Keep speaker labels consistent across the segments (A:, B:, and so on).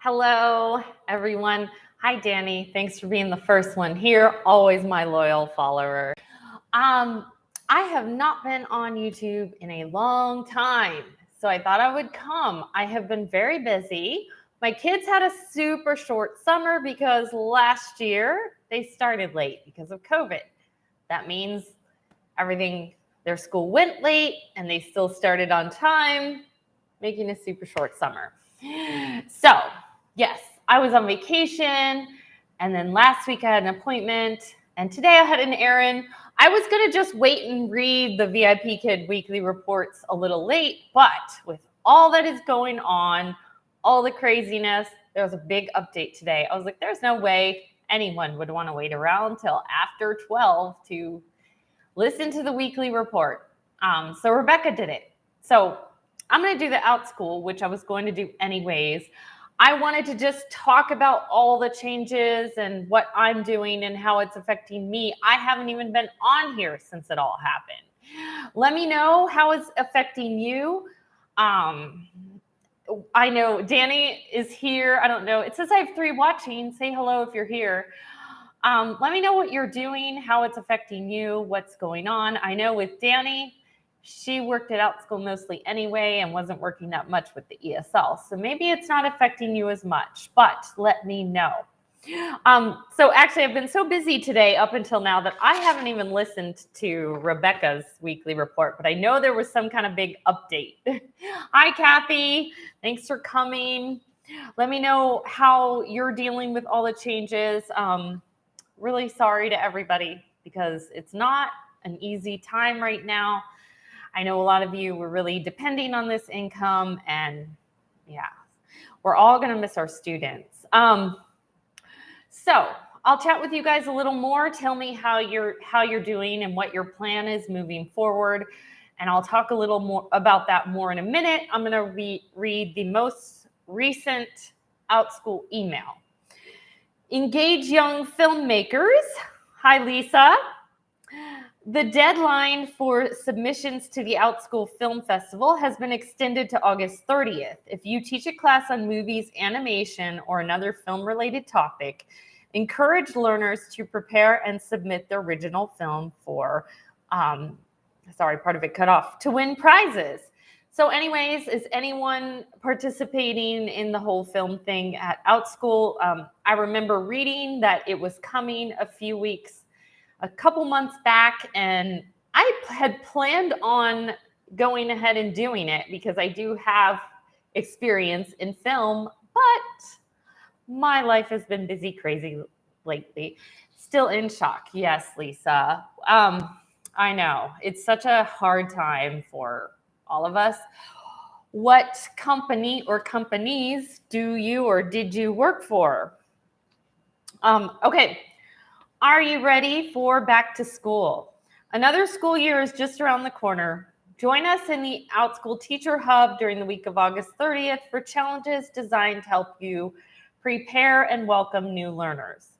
A: Hello, everyone. Hi, Danny. Thanks for being the first one here. Always my loyal follower. Um, I have not been on YouTube in a long time, so I thought I would come. I have been very busy. My kids had a super short summer because last year they started late because of COVID. That means their school went late and they still started on time, making a super short summer. So, yes, I was on vacation, and then last week I had an appointment, and today I had an errand. I was going to just wait and read the VIP Kid weekly reports a little late, but with all that is going on, all the craziness, there was a big update today. I was like, there's no way anyone would want to wait around till after 12 to listen to the weekly report. So Rebecca did it. So I'm going to do the Outschool, which I was going to do anyways. I wanted to just talk about all the changes and what I'm doing and how it's affecting me. I haven't even been on here since it all happened. Let me know how it's affecting you. I know Danny is here. I don't know. It says I have 3 watching. Say hello if you're here. Let me know what you're doing, how it's affecting you, what's going on. I know with Danny, she worked at Outschool mostly anyway and wasn't working that much with the ESL. So maybe it's not affecting you as much, but let me know. So actually, I've been so busy today up until now that I haven't even listened to Rebecca's weekly report, but I know there was some kind of big update. Hi, Kathy. Thanks for coming. Let me know how you're dealing with all the changes. Really sorry to everybody because it's not an easy time right now. I know a lot of you were really depending on this income, and yeah, we're all going to miss our students. So I'll chat with you guys a little more. Tell me how you're doing and what your plan is moving forward, and I'll talk a little more about that more in a minute. I'm going to read the most recent Outschool email. Engage young filmmakers. Hi, Lisa. The deadline for submissions to the Outschool Film Festival has been extended to August 30th. If you teach a class on movies, animation, or another film-related topic, encourage learners to prepare and submit their original film for, part of it cut off, to win prizes. So anyways, is anyone participating in the whole film thing at Outschool? I remember reading that it was coming a couple months back, and I had planned on going ahead and doing it because I do have experience in film, but my life has been busy, crazy lately. Still in shock. Yes, Lisa. I know. It's such a hard time for all of us. What company or companies do you or did you work for? Okay. Are you ready for back to school? Another school year is just around the corner. Join us in the Outschool Teacher Hub during the week of August 30th for challenges designed to help you prepare and welcome new learners.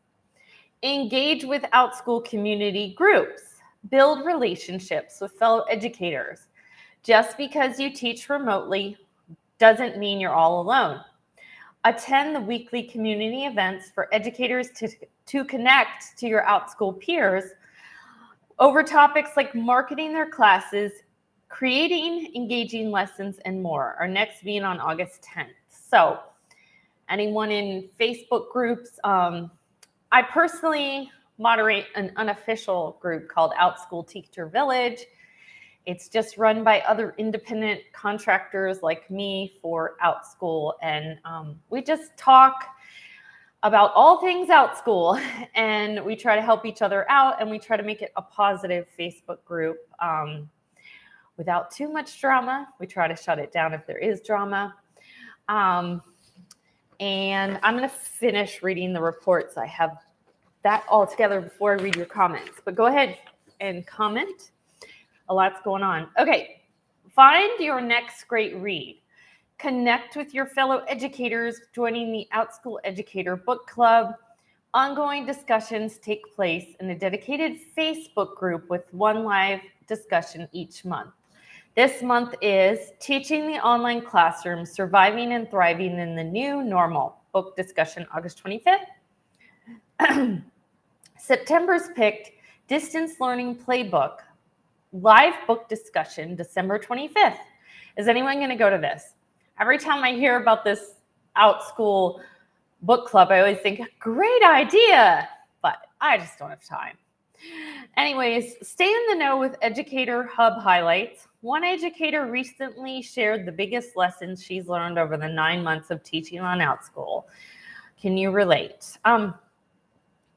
A: Engage with Outschool community groups. Build relationships with fellow educators. Just because you teach remotely doesn't mean you're all alone. Attend the weekly community events for educators to connect to your Outschool peers over topics like marketing their classes, creating engaging lessons, and more. Our next being on August 10th. So anyone in Facebook groups, I personally moderate an unofficial group called Outschool Teacher Village. It's just run by other independent contractors like me for Outschool. And we just talk about all things Outschool, and we try to help each other out, and we try to make it a positive Facebook group without too much drama. We try to shut it down if there is drama. And I'm going to finish reading the reports. I have that all together before I read your comments. But go ahead and comment. A lot's going on. Okay, find your next great read. Connect with your fellow educators joining the Outschool Educator Book Club. Ongoing discussions take place in a dedicated Facebook group with one live discussion each month. This month is Teaching the Online Classroom, Surviving and Thriving in the New Normal. book discussion August 25th. September's picked distance learning playbook, live book discussion December 25th. Is anyone going to go to this? Every time I hear about this Outschool book club, I always think, great idea, but I just don't have time. Anyways, stay in the know with Educator Hub highlights. One educator recently shared the biggest lessons she's learned over the 9 months of teaching on Outschool. Can you relate?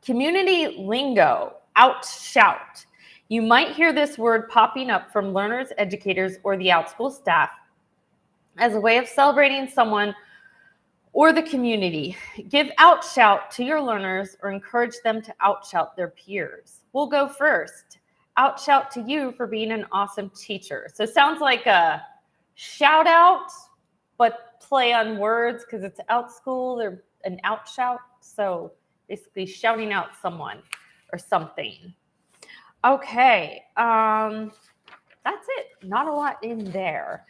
A: Community lingo, outshout. You might hear this word popping up from learners, educators, or the Outschool staff as a way of celebrating someone or the community. Give outshout to your learners or encourage them to outshout their peers. We'll go first. Outshout to you for being an awesome teacher. So it sounds like a shout out, but play on words because it's Outschool. They're an outshout. So basically shouting out someone or something. Okay. That's it. Not a lot in there.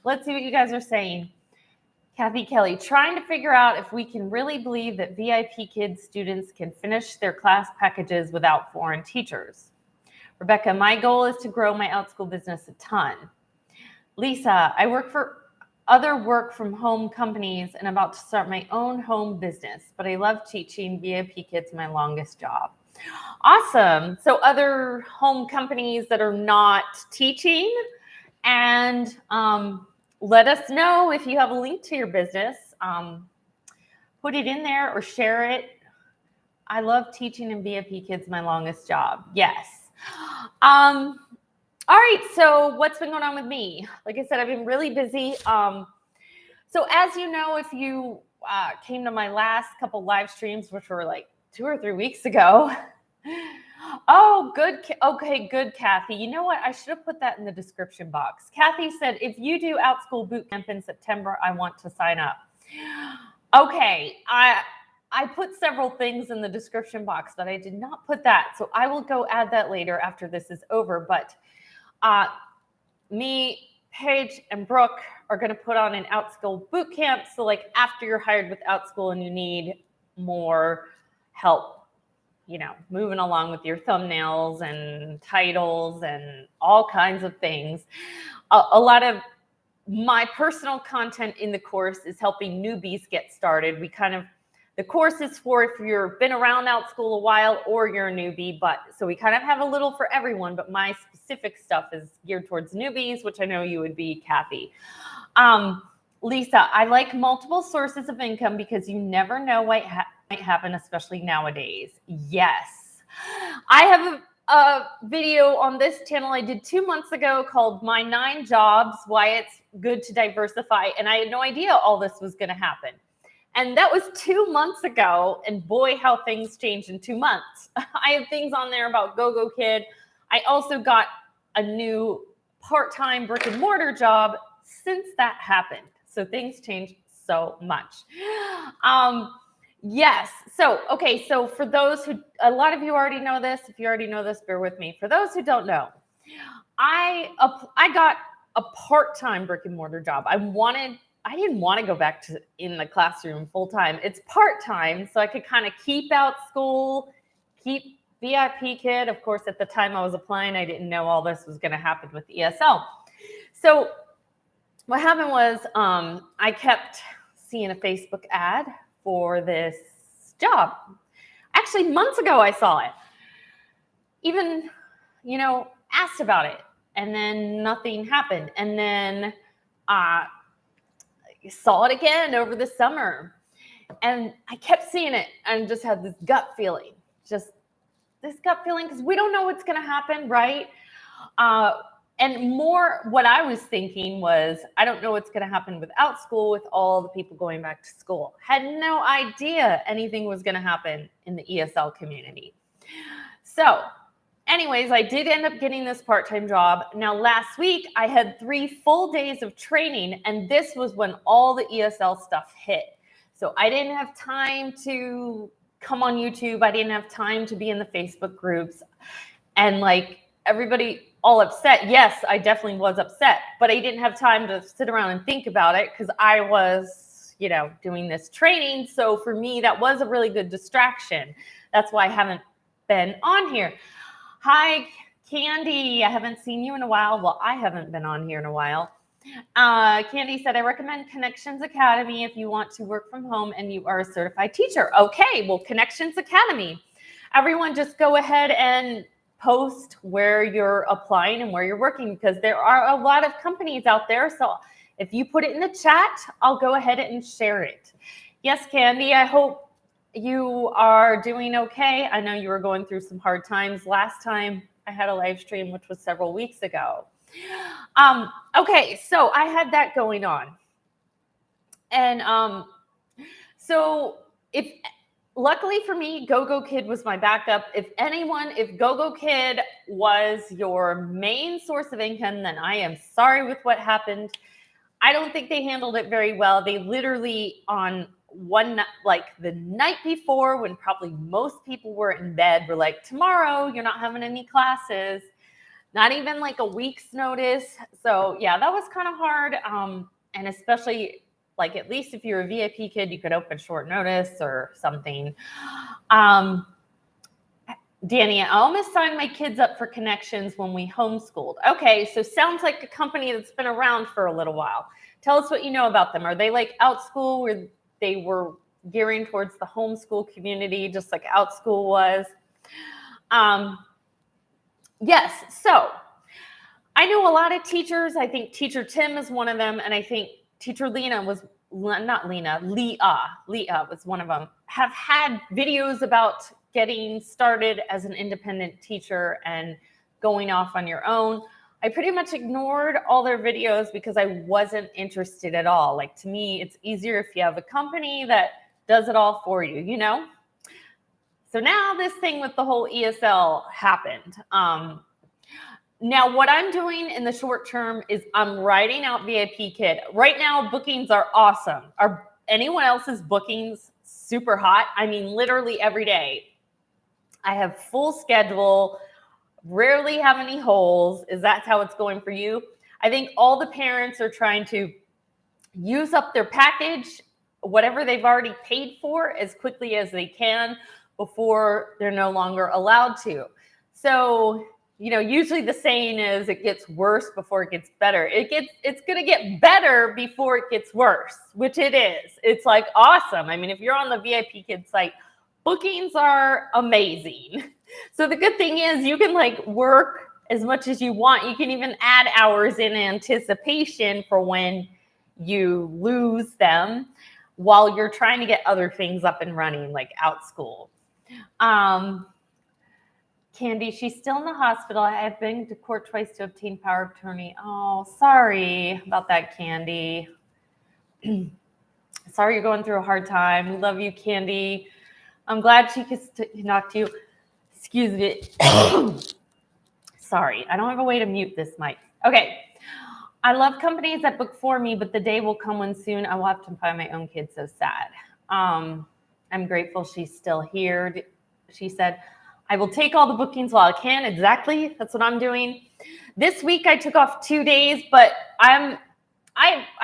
A: Let's see what you guys are saying. Kathy Kelly, trying to figure out if we can really believe that VIP Kids students can finish their class packages without foreign teachers. Rebecca, my goal is to grow my Outschool business a ton. Lisa, I work for other work from home companies and about to start my own home business, but I love teaching. VIP Kids my longest job. Awesome. So other home companies that are not teaching, and let us know if you have a link to your business. Put it in there or share it. I love teaching and VIP Kids my longest job. Yes. All right. So what's been going on with me? Like I said, I've been really busy. So as you know, if you came to my last couple live streams, which were like 2 or 3 weeks ago. Oh, good. Okay, good, Kathy. You know what? I should have put that in the description box. Kathy said, if you do Outschool Bootcamp in September, I want to sign up. Okay, I put several things in the description box, but I did not put that. So I will go add that later after this is over. But me, Paige, and Brooke are going to put on an Outschool Bootcamp. So like after you're hired with Outschool and you need more help, you know, moving along with your thumbnails and titles and all kinds of things. A lot of my personal content in the course is helping newbies get started. The course is for if you've been around Outschool a while or you're a newbie, so we kind of have a little for everyone, but my specific stuff is geared towards newbies, which I know you would be, Kathy. Lisa, I like multiple sources of income because you never know what might happen, especially nowadays. Yes. I have a video on this channel I did 2 months ago called My 9 Jobs, Why It's Good to Diversify. And I had no idea all this was going to happen. And that was 2 months ago. And boy, how things changed in 2 months. I have things on there about Go-Go Kid. I also got a new part-time brick and mortar job since that happened. So things changed so much. Yes. So, okay. So for those who, a lot of you already know this. If you already know this, bear with me. For those who don't know, I got a part-time brick and mortar job. I didn't want to go back to in the classroom full-time. It's part-time. So I could kind of keep Outschool, keep VIP Kid. Of course, at the time I was applying, I didn't know all this was going to happen with ESL. So what happened was I kept seeing a Facebook ad for this job. Actually, months ago, I saw it. Even, asked about it. And then nothing happened. And then I saw it again over the summer. And I kept seeing it and just had this gut feeling. Just this gut feeling because we don't know what's going to happen, right? And more what I was thinking was, I don't know what's going to happen with Outschool with all the people going back to school. Had no idea anything was going to happen in the ESL community. So anyways, I did end up getting this part-time job. Now, last week, I had 3 full days of training, and this was when all the ESL stuff hit. So I didn't have time to come on YouTube. I didn't have time to be in the Facebook groups. And everybody all upset. Yes, I definitely was upset, but I didn't have time to sit around and think about it because I was, doing this training. So for me, that was a really good distraction. That's why I haven't been on here. Hi, Candy. I haven't seen you in a while. Well, I haven't been on here in a while. Candy said, I recommend Connections Academy if you want to work from home and you are a certified teacher. Okay, well, Connections Academy. Everyone just go ahead and post where you're applying and where you're working, because there are a lot of companies out there. So if you put it in the chat, I'll go ahead and share it. Yes, Candy, I hope you are doing okay. I know you were going through some hard times last time I had a live stream, which was several weeks ago. Okay, so I had that going on. And so luckily for me, GoGo Kid was my backup. If GoGo Kid was your main source of income, then I am sorry with what happened. I don't think they handled it very well. They literally on the night before, when probably most people were in bed, were like, tomorrow you're not having any classes. Not even like a week's notice. So yeah, that was kind of hard. And especially at least if you're a VIP kid, you could open short notice or something. Danny, I almost signed my kids up for Connections when we homeschooled. Okay, so sounds like a company that's been around for a little while. Tell us what you know about them. Are they like Outschool, where they were gearing towards the homeschool community, just like Outschool was? Yes, so I know a lot of teachers. I think Teacher Tim is one of them, and I think Teacher Leah was one of them, have had videos about getting started as an independent teacher and going off on your own. I pretty much ignored all their videos because I wasn't interested at all. Like, to me, it's easier if you have a company that does it all for you, So now this thing with the whole ESL happened. Now what I'm doing in the short term is I'm writing out VIP Kid. Right now, bookings are awesome. Are anyone else's bookings super hot? I mean, literally every day. I have full schedule, rarely have any holes. Is that how it's going for you? I think all the parents are trying to use up their package, whatever they've already paid for, as quickly as they can before they're no longer allowed to. So, usually the saying is it gets worse before it gets better. It's going to get better before it gets worse, which it is. It's like awesome. I mean, if you're on the VIP Kid site, bookings are amazing. So the good thing is you can work as much as you want. You can even add hours in anticipation for when you lose them while you're trying to get other things up and running, like Outschool. Candy, she's still in the hospital. I have been to court twice to obtain power of attorney. Oh, sorry about that, Candy. Sorry you're going through a hard time. We love you, Candy. I'm glad she could talk to you. Excuse me. Sorry, I don't have a way to mute this mic. Okay. I love companies that book for me, but the day will come when soon I will have to find my own kids. So sad. I'm grateful she's still here. She said, I will take all the bookings while I can. Exactly. That's what I'm doing. This week I took off 2 days, but I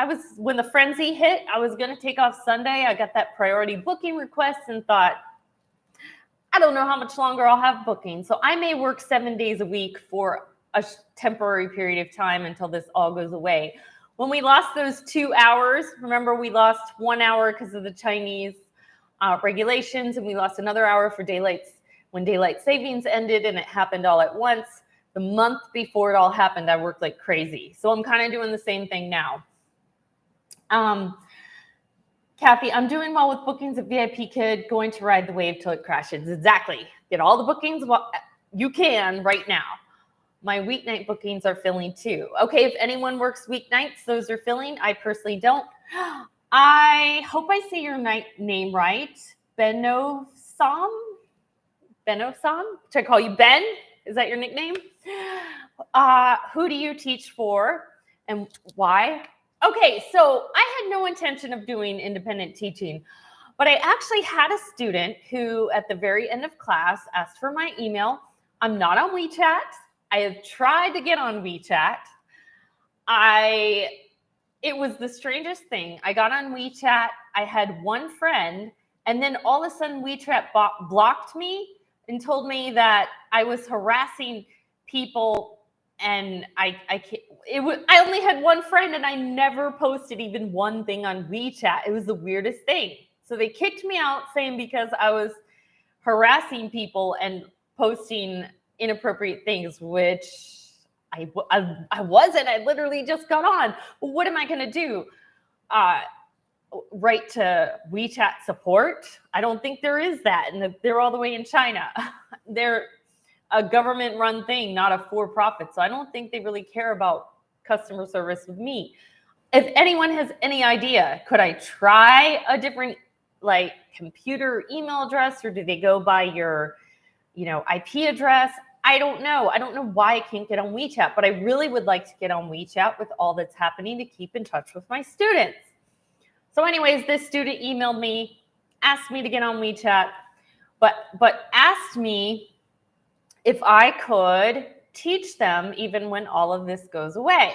A: was, when the frenzy hit, I was going to take off Sunday. I got that priority booking request and thought, I don't know how much longer I'll have bookings. So I may work 7 days a week for a temporary period of time until this all goes away. When we lost those 2 hours, remember we lost 1 hour because of the Chinese regulations, and we lost another hour for when daylight savings ended, and it happened all at once. The month before it all happened, I worked like crazy. So I'm kind of doing the same thing now. Kathy, I'm doing well with bookings at VIP Kid, going to ride the wave till it crashes. Exactly. Get all the bookings you can right now. My weeknight bookings are filling too. Okay, if anyone works weeknights, those are filling. I personally don't. I hope I say your name right. Benosam? Should I call you Ben? Is that your nickname? Who do you teach for and why? Okay, so I had no intention of doing independent teaching, but I actually had a student who at the very end of class asked for my email. I'm not on WeChat. I have tried to get on WeChat. It was the strangest thing. I got on WeChat. I had one friend, and then all of a sudden WeChat blocked me and told me that I was harassing people, and I only had one friend, and I never posted even one thing on WeChat. It was the weirdest thing. So they kicked me out, saying because I was harassing people and posting inappropriate things, which I wasn't. I literally just got on. Well, what am I going to do? Write to WeChat support? I don't think there is that. And they're all the way in China. They're a government-run thing, not a for-profit. So I don't think they really care about customer service with me. If anyone has any idea, could I try a different like computer email address, or do they go by your, IP address? I don't know. I don't know why I can't get on WeChat, but I really would like to get on WeChat with all that's happening to keep in touch with my students. So anyways, this student emailed me, asked me to get on WeChat, but asked me if I could teach them even when all of this goes away.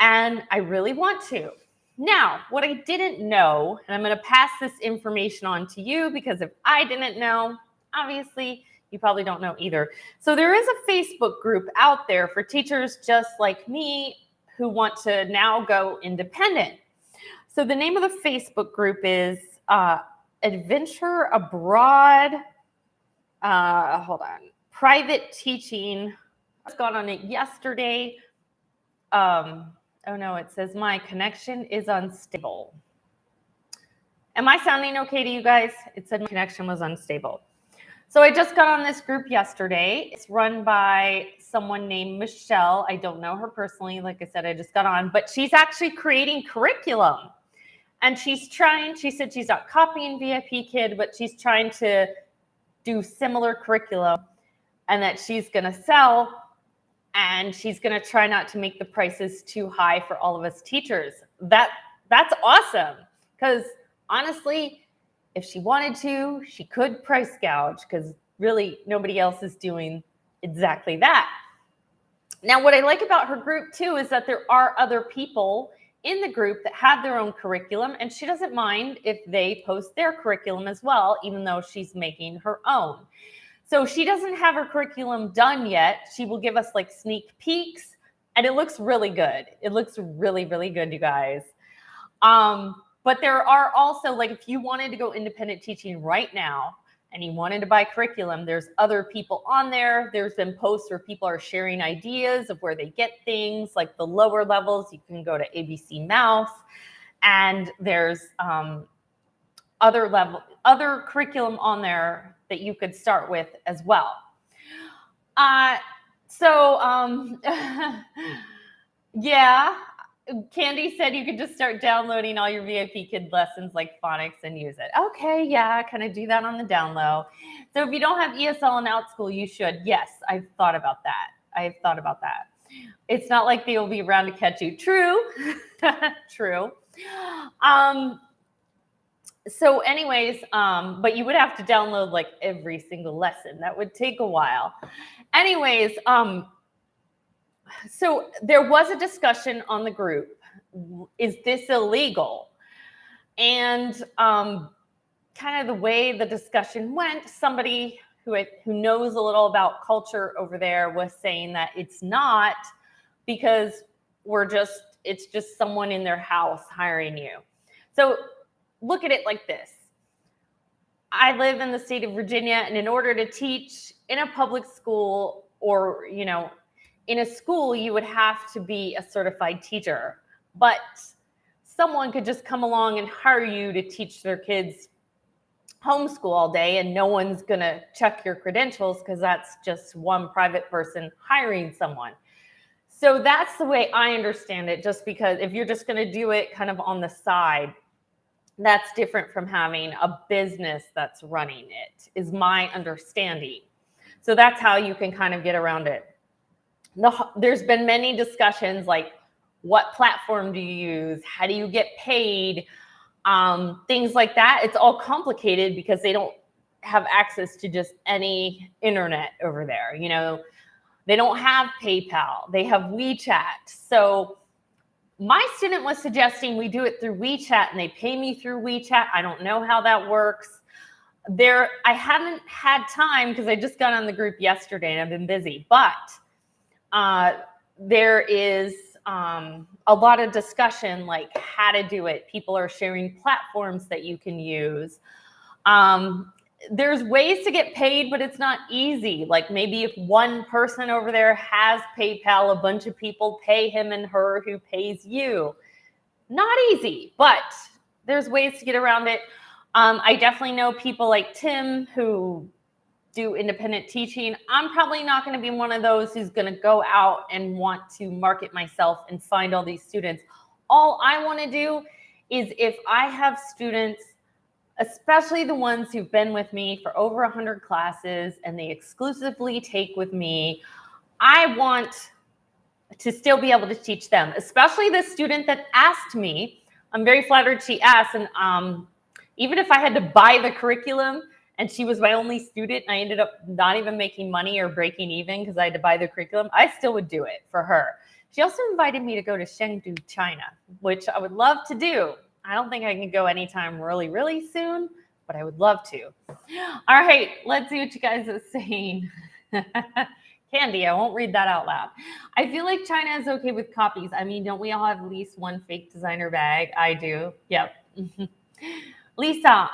A: And I really want to. Now, what I didn't know, and I'm going to pass this information on to you, because if I didn't know, obviously you probably don't know either. So there is a Facebook group out there for teachers just like me who want to now go independent. So the name of the Facebook group is Adventure Abroad. Private Teaching. I got on it yesterday. Oh no, it says my connection is unstable. Am I sounding okay to you guys? It said my connection was unstable. So I just got on this group yesterday. It's run by someone named Michelle. I don't know her personally. Like I said, I just got on, but she's actually creating curriculum. And she said she's not copying VIP Kid, but she's trying to do similar curriculum, and that she's going to sell. And she's going to try not to make the prices too high for all of us teachers. That's awesome. Because honestly, if she wanted to, she could price gouge, because really nobody else is doing exactly that. Now, what I like about her group too is that there are other people in the group that have their own curriculum, and she doesn't mind if they post their curriculum as well, even though she's making her own. So she doesn't have her curriculum done yet. She will give us like sneak peeks, and it looks really good. It looks really, really good, you guys. But there are also, like, if you wanted to go independent teaching right now and you wanted to buy curriculum, there's other people on there. There's been posts where people are sharing ideas of where they get things, like the lower levels. You can go to ABC Mouse, and there's other curriculum on there that you could start with as well. Yeah, Candy said you could just start downloading all your VIP Kid lessons like phonics and use it. Okay, yeah, kind of do that on the down low. So if you don't have ESL and Outschool, you should. Yes, I've thought about that. It's not like they will be around to catch you. True. True. So anyways, but you would have to download like every single lesson. That would take a while. Anyways, so there was a discussion on the group. Is this illegal? And kind of the way the discussion went, somebody who knows a little about culture over there was saying that it's not, because it's just someone in their house hiring you. So look at it like this. I live in the state of Virginia, and in order to teach in a public school, or, in a school, you would have to be a certified teacher. But someone could just come along and hire you to teach their kids homeschool all day, and no one's going to check your credentials, because that's just one private person hiring someone. So that's the way I understand it, just because if you're just going to do it kind of on the side, that's different from having a business that's running it, is my understanding. So that's how you can kind of get around it. There's been many discussions like, what platform do you use? How do you get paid? Things like that. It's all complicated because they don't have access to just any internet over there. They don't have PayPal. They have WeChat. So My student was suggesting we do it through WeChat, and they pay me through WeChat. I don't know how that works. I hadn't had time because I just got on the group yesterday and I've been busy, but there is a lot of discussion, like how to do it. People are sharing platforms that you can use. There's ways to get paid, but it's not easy. Like maybe if one person over there has PayPal, a bunch of people pay him and her who pays you. Not easy, but there's ways to get around it. I definitely know people like Tim who do independent teaching. I'm probably not going to be one of those who's going to go out and want to market myself and find all these students. All I want to do is if I have students, especially the ones who've been with me for over 100 classes and they exclusively take with me, I want to still be able to teach them, especially the student that asked me. I'm very flattered she asked, and even if I had to buy the curriculum and she was my only student and I ended up not even making money or breaking even because I had to buy the curriculum, I still would do it for her. She also invited me to go to Chengdu, China, which I would love to do. I don't think I can go anytime really, really soon, but I would love to. All right, let's see what you guys are saying. Candy, I won't read that out loud. I feel like China is okay with copies. I mean, don't we all have at least one fake designer bag? I do. Yep. Lisa,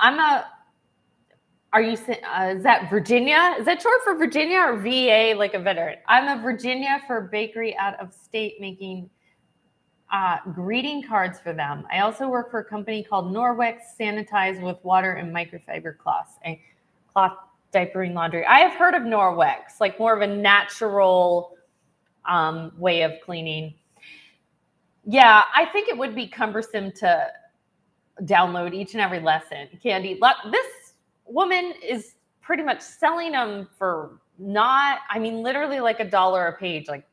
A: is that Virginia? Is that short for Virginia or VA, like a veteran? I'm a Virginia for a bakery out of state making greeting cards for them. I also work for a company called Norwex, sanitized with water and microfiber cloths, and cloth diapering laundry. I have heard of Norwex, like more of a natural way of cleaning. Yeah, I think it would be cumbersome to download each and every lesson. Candy, this woman is pretty much selling them for literally like $1 a page, like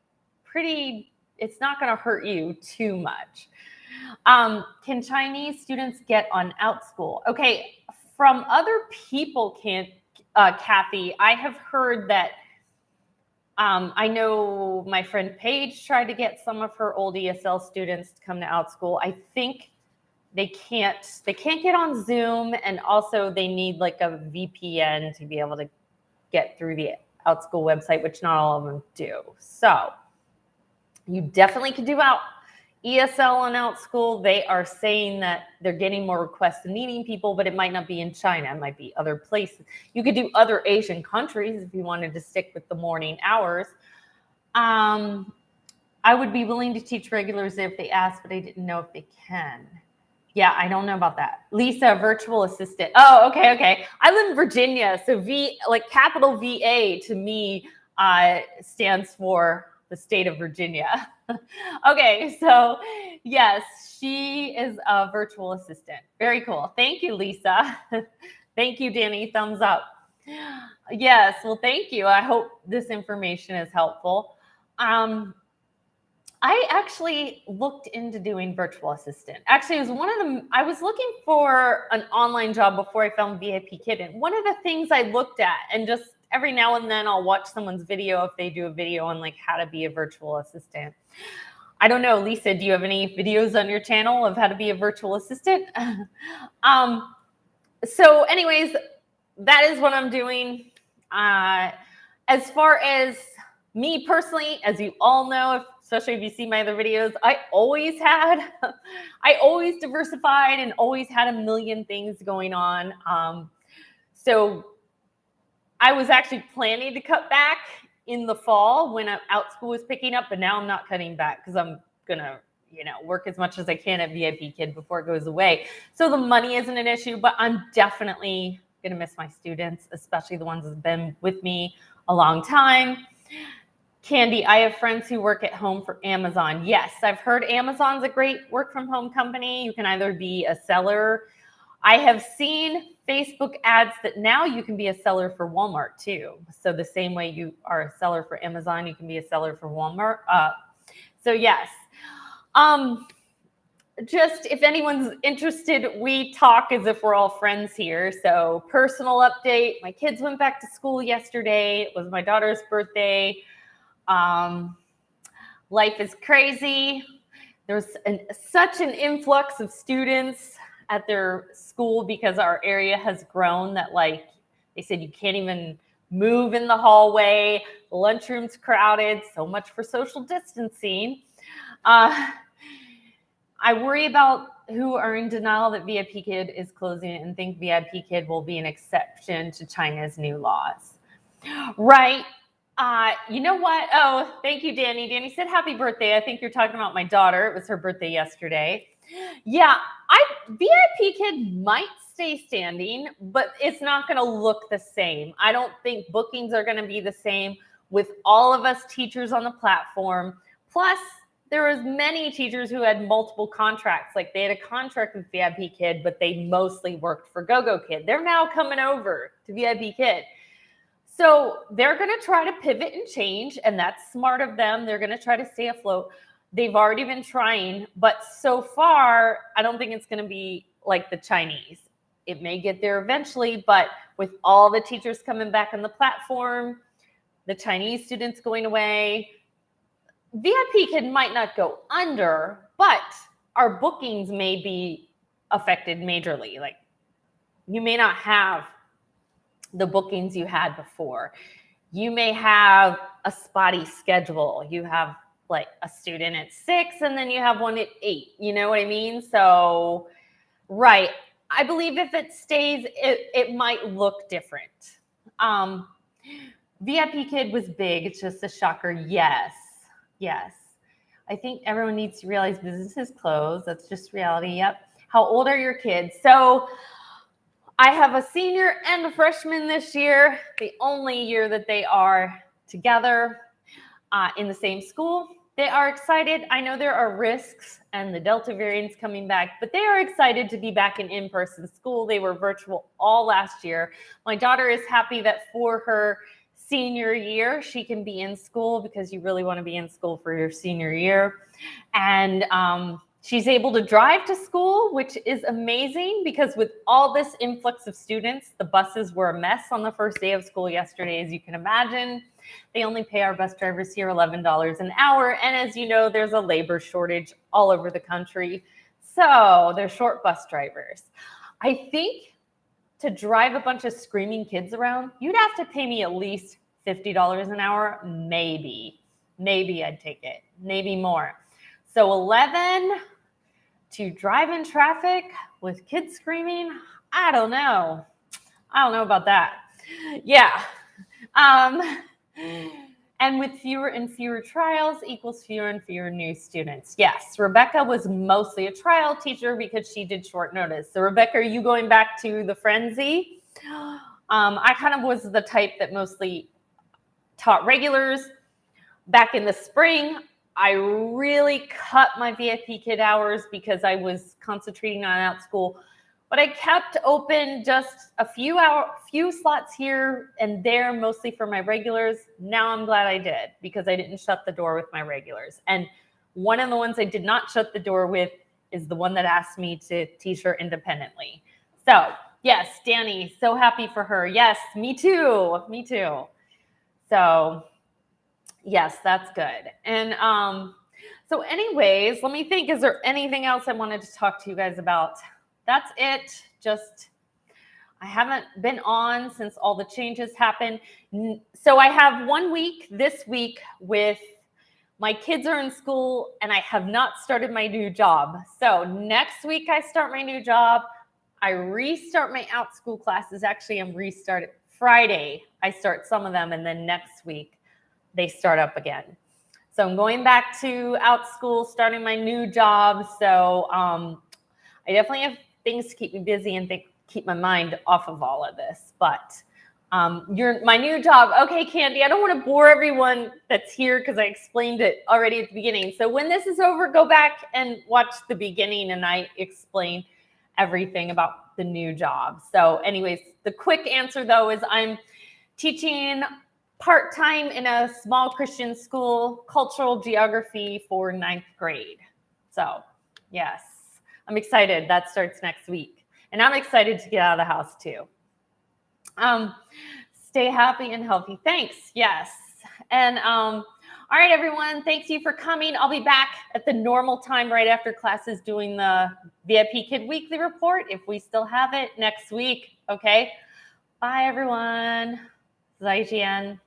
A: it's not going to hurt you too much. Can Chinese students get on Outschool? Okay, from other people, Kathy, I have heard that I know my friend Paige tried to get some of her old ESL students to come to Outschool. I think they can't get on Zoom, and also they need like a VPN to be able to get through the Outschool website, which not all of them do. So you definitely could do ESL on Outschool. They are saying that they're getting more requests and needing people, but it might not be in China. It might be other places. You could do other Asian countries if you wanted to stick with the morning hours. I would be willing to teach regulars if they ask, but I didn't know if they can. Yeah, I don't know about that. Lisa, virtual assistant. Oh, okay. I live in Virginia, so capital VA to me stands for the state of Virginia. Okay, so yes, she is a virtual assistant. Very cool. Thank you, Lisa. Thank you, Danny. Thumbs up. Yes, well, thank you. I hope this information is helpful. I actually looked into doing virtual assistant. Actually, it was I was looking for an online job before I found VIP Kitten. One of the things I looked at, and just every now and then I'll watch someone's video if they do a video on like how to be a virtual assistant. I don't know, Lisa, do you have any videos on your channel of how to be a virtual assistant? So anyways, that is what I'm doing. As far as me personally, as you all know, especially if you see my other videos, I always diversified and always had a million things going on. So I was actually planning to cut back in the fall when Outschool was picking up, but now I'm not cutting back because I'm gonna, work as much as I can at VIP Kid before it goes away. So the money isn't an issue, but I'm definitely gonna miss my students, especially the ones that've been with me a long time. Candy, I have friends who work at home for Amazon. Yes, I've heard Amazon's a great work from home company. You can either be a seller. I have seen Facebook ads that now you can be a seller for Walmart too. So the same way you are a seller for Amazon, you can be a seller for Walmart. So yes, just if anyone's interested, we talk as if we're all friends here. So personal update, my kids went back to school yesterday. It was my daughter's birthday. Life is crazy. such an influx of students at their school because our area has grown that, like, they said you can't even move in the hallway. The lunchroom's crowded. So much for social distancing. I worry about who are in denial that VIP Kid is closing and think VIP Kid will be an exception to China's new laws. Right. You know what? Oh, thank you, Danny. Danny said happy birthday. I think you're talking about my daughter. It was her birthday yesterday. Yeah, VIP Kid might stay standing, but it's not going to look the same. I don't think bookings are going to be the same with all of us teachers on the platform. Plus, there was many teachers who had multiple contracts. Like, they had a contract with VIP Kid, but they mostly worked for GoGo Kid. They're now coming over to VIP Kid. So they're going to try to pivot and change, and that's smart of them. They're going to try to stay afloat. They've already been trying, but so far, I don't think it's going to be like the Chinese. It may get there eventually, but with all the teachers coming back on the platform, the Chinese students going away, VIP Kid might not go under, but our bookings may be affected majorly. Like, you may not have the bookings you had before. You may have a spotty schedule. You have like a student at 6 and then you have one at 8. You know what I mean? So, right. I believe if it stays, it might look different. VIP Kid was big. It's just a shocker. Yes. Yes. I think everyone needs to realize businesses close. That's just reality. Yep. How old are your kids? So I have a senior and a freshman this year, the only year that they are together in the same school. They are excited. I know there are risks and the Delta variant's coming back, but they are excited to be back in in-person school. They were virtual all last year. My daughter is happy that for her senior year, she can be in school because you really want to be in school for your senior year. And she's able to drive to school, which is amazing because with all this influx of students, the buses were a mess on the first day of school yesterday, as you can imagine. They only pay our bus drivers here $11 an hour. And as you know, there's a labor shortage all over the country. So they're short bus drivers. I think to drive a bunch of screaming kids around, you'd have to pay me at least $50 an hour. Maybe I'd take it, maybe more. So 11 to drive in traffic with kids screaming, I don't know about that. Yeah. And with fewer and fewer trials equals fewer and fewer new students. Yes, Rebecca was mostly a trial teacher because she did short notice. So Rebecca, are you going back to the frenzy? I kind of was the type that mostly taught regulars. Back in the spring, I really cut my VIP Kid hours because I was concentrating on Outschool, but I kept open just a few slots here and there, mostly for my regulars. Now I'm glad I did because I didn't shut the door with my regulars. And one of the ones I did not shut the door with is the one that asked me to teach her independently. So yes, Danny, so happy for her. Yes, me too. So yes, that's good. And so anyways, let me think, is there anything else I wanted to talk to you guys about? That's it. I haven't been on since all the changes happened. So I have 1 week this week with my kids are in school and I have not started my new job. So next week I start my new job. I restart my Outschool classes. Actually, I'm restarted Friday. I start some of them and then next week they start up again. So I'm going back to Outschool, starting my new job. So I definitely have things to keep me busy and keep my mind off of all of this. But my new job. Okay, Candy, I don't want to bore everyone that's here because I explained it already at the beginning. So when this is over, go back and watch the beginning and I explain everything about the new job. So anyways, the quick answer though is I'm teaching part-time in a small Christian school, cultural geography for 9th grade. So yes, I'm excited. That starts next week. And I'm excited to get out of the house too. Stay happy and healthy. Thanks. Yes. And All right, everyone. Thanks you for coming. I'll be back at the normal time right after classes doing the VIP Kid Weekly Report, if we still have it, next week. Okay. Bye, everyone. 再见.